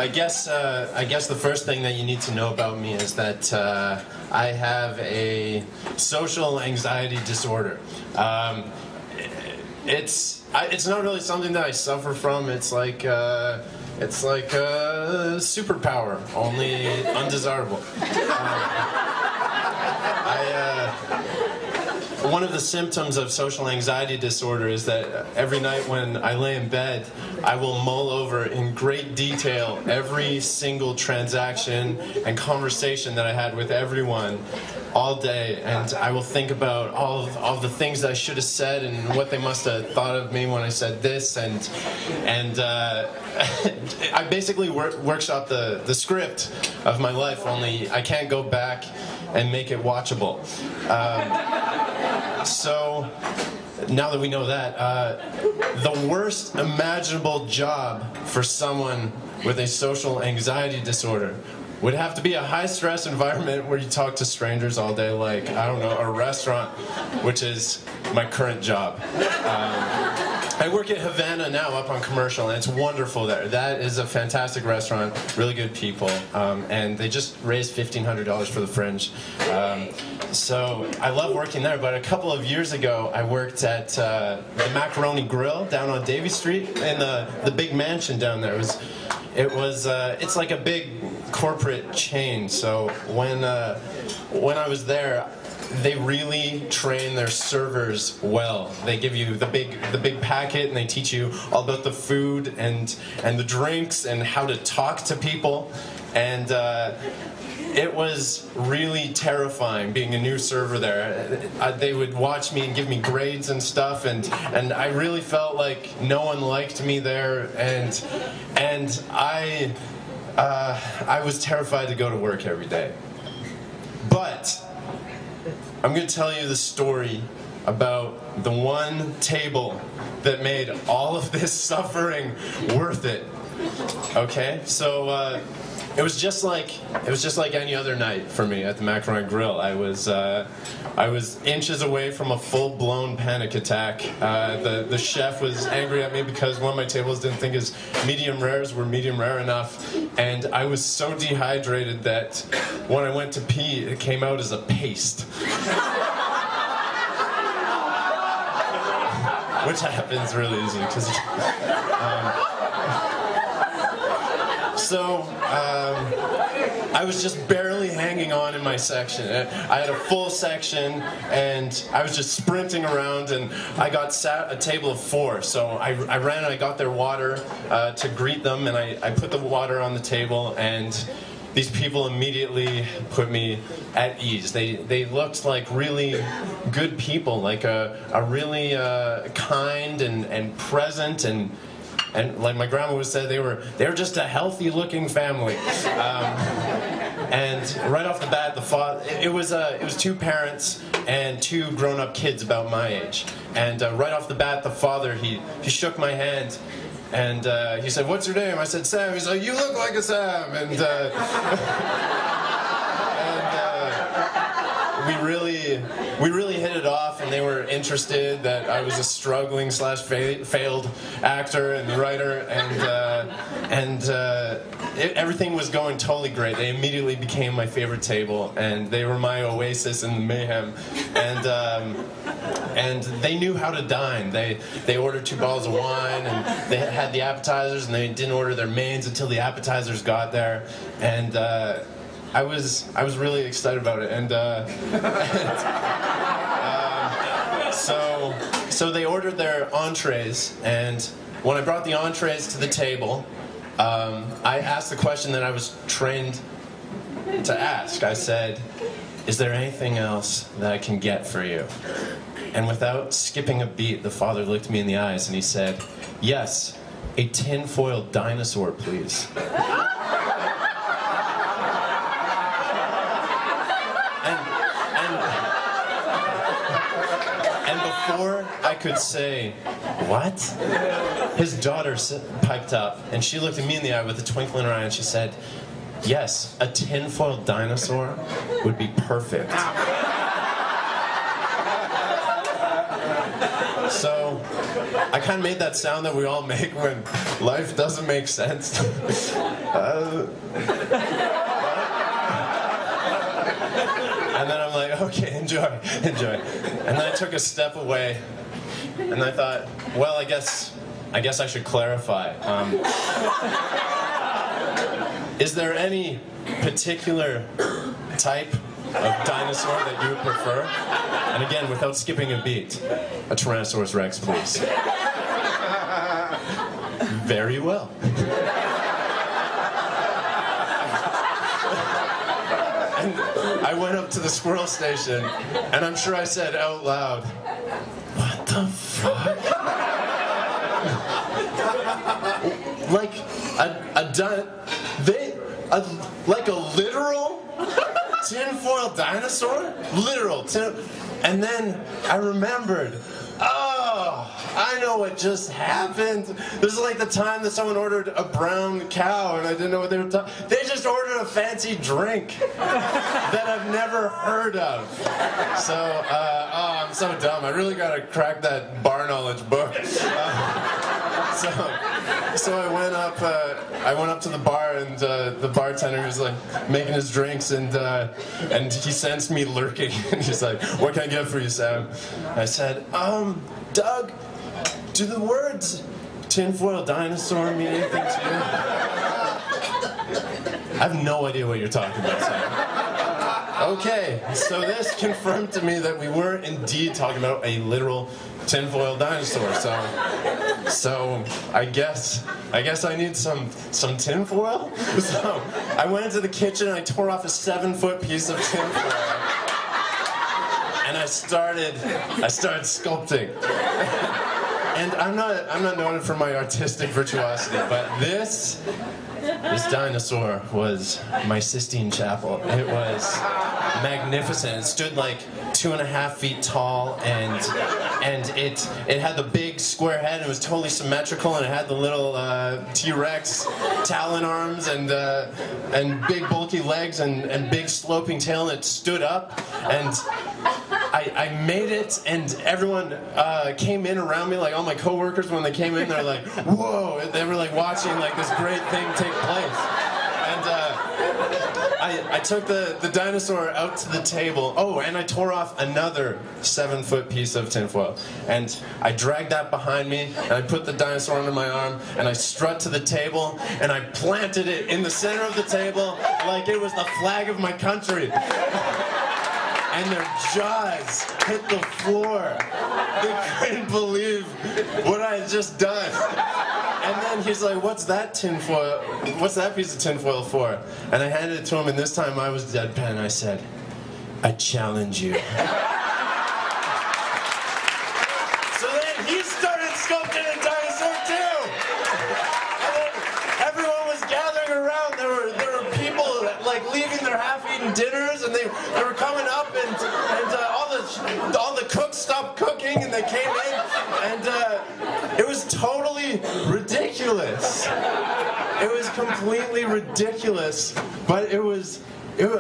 I guess the first thing that you need to know about me is that I have a social anxiety disorder. It's not really something that I suffer from. It's like a superpower, only undesirable. One of the symptoms of social anxiety disorder is that every night when I lay in bed, I will mull over in great detail every single transaction and conversation that I had with everyone all day, and I will think about all of the things that I should have said and what they must have thought of me when I said this, and I basically workshop the script of my life, only I can't go back and make it watchable. So, now that we know that, the worst imaginable job for someone with a social anxiety disorder would have to be a high-stress environment where you talk to strangers all day, like, I don't know, a restaurant, which is my current job. I work at Havana now, up on Commercial, and it's wonderful there. That is a fantastic restaurant, really good people, and they just raised $1,500 for the Fringe. So I love working there, but a couple of years ago, I worked at the Macaroni Grill down on Davie Street, in the big mansion down there. It's like a big corporate chain, so when I was there, they really train their servers well. They give you the big packet, and they teach you all about the food and the drinks and how to talk to people. And it was really terrifying being a new server there. They would watch me and give me grades and stuff, and I really felt like no one liked me there, and I was terrified to go to work every day. But I'm going to tell you the story about the one table that made all of this suffering worth it. Okay, so it was just like any other night for me at the Macaroni Grill. I was inches away from a full-blown panic attack. The chef was angry at me because one of my tables didn't think his medium rares were medium rare enough, and I was so dehydrated that when I went to pee, it came out as a paste. Which happens really easily, because I was just barely hanging on in my section. I had a full section, and I was just sprinting around, and I got sat a table of 4. So I ran and I got their water to greet them, and I put the water on the table, and these people immediately put me at ease. They looked like really good people, like a really kind and present, and like my grandma would say, they were just a healthy-looking family. And right off the bat, it was 2 parents and 2 grown-up kids about my age. And right off the bat, the father he shook my hand. And he said, "What's your name?" I said, "Sam." He's like, "You look like a Sam." And we really hit it off, and they were interested that I was a struggling / failed actor and writer, and everything was going totally great. They immediately became my favorite table, and they were my oasis in the mayhem. And they knew how to dine. They ordered 2 bottles of wine, and they had the appetizers, and they didn't order their mains until the appetizers got there. And I was really excited about it. So they ordered their entrees, and when I brought the entrees to the table, I asked the question that I was trained to ask. I said, "Is there anything else that I can get for you?" And without skipping a beat, the father looked me in the eyes and he said, "Yes, a tinfoil dinosaur, please." And before I could say, "What?" his daughter piped up, and she looked at me in the eye with a twinkle in her eye, and she said, "Yes, a tinfoil dinosaur would be perfect." So I kind of made that sound that we all make when life doesn't make sense. And then I'm like, okay, enjoy. And then I took a step away, and I thought, well, I guess I should clarify. Is there any particular type of dinosaur that you would prefer? And again, without skipping a beat, a Tyrannosaurus Rex, please. Very well. And I went up to the squirrel station, and I'm sure I said out loud, "What the fuck?" Like like a literal tinfoil dinosaur? Literal. And then I remembered, oh, I know what just happened. This is like the time that someone ordered a brown cow and I didn't know what they were talking. They just ordered a fancy drink that I've never heard of. So, I'm so dumb. I really gotta crack that bar knowledge book. So I went up to the bar, and the bartender was like making his drinks, and he sensed me lurking, and he's like, "What can I get for you, Sam?" I said, "Doug, do the words tinfoil dinosaur mean anything to you?" I have no idea what you're talking about, Sam. Okay, so this confirmed to me that we were indeed talking about a literal tinfoil dinosaur. So I guess I need some tinfoil. So I went into the kitchen and I tore off a 7-foot piece of tinfoil, and I started sculpting. And I'm not noted for my artistic virtuosity, but this dinosaur was my Sistine Chapel. It was magnificent. It stood like 2.5 feet tall, and it had the big square head, and it was totally symmetrical, and it had the little T-Rex talon arms and big bulky legs and big sloping tail, and it stood up, and I made it, and everyone came in around me, like all my coworkers, when they came in, they're like, whoa, they were like watching like this great thing take place. And I took the dinosaur out to the table. Oh, and I tore off another 7-foot piece of tinfoil. And I dragged that behind me, and I put the dinosaur under my arm, and I strut to the table, and I planted it in the center of the table like it was the flag of my country. And their jaws hit the floor. They couldn't believe what I had just done. And then he's like, "What's that tinfoil? What's that piece of tinfoil for?" And I handed it to him, and this time I was deadpan. I said, "I challenge you." So then he started sculpting a dinosaur too. And then everyone was gathering around. There were people like leaving their half-eaten dinners, and they were coming up, and all the cooks stopped cooking, and they came in, and it was totally ridiculous. It was completely ridiculous, but it was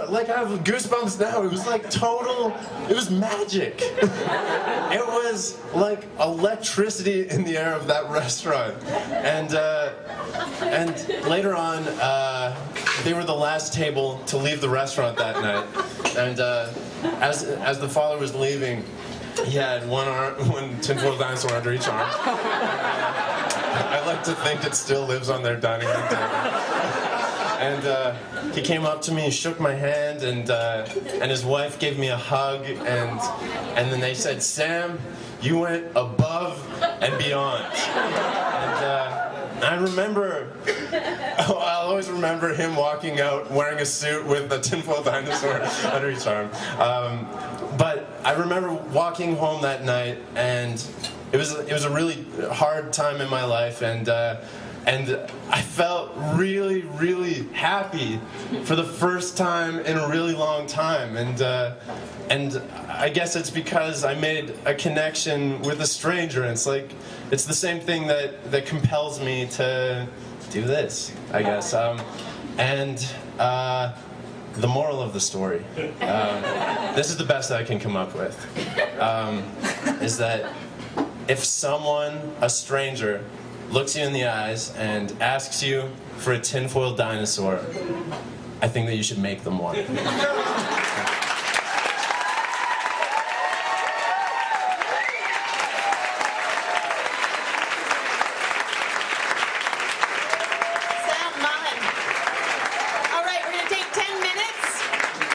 like, I have goosebumps now. It was like it was magic. It was like electricity in the air of that restaurant. And later on, they were the last table to leave the restaurant that night. And as the father was leaving, he had one tinfoil dinosaur under each arm. I like to think it still lives on their dining room table. And he came up to me and shook my hand, and his wife gave me a hug, and then they said, "Sam, you went above and beyond." And I remember, I'll always remember him walking out wearing a suit with a tinfoil dinosaur under each arm. But I remember walking home that night, and it was a really hard time in my life, and I felt really, really happy for the first time in a really long time, and I guess it's because I made a connection with a stranger, and it's the same thing that compels me to do this, I guess. The moral of the story, this is the best I can come up with, is that if someone, a stranger, looks you in the eyes and asks you for a tinfoil dinosaur, I think that you should make them one.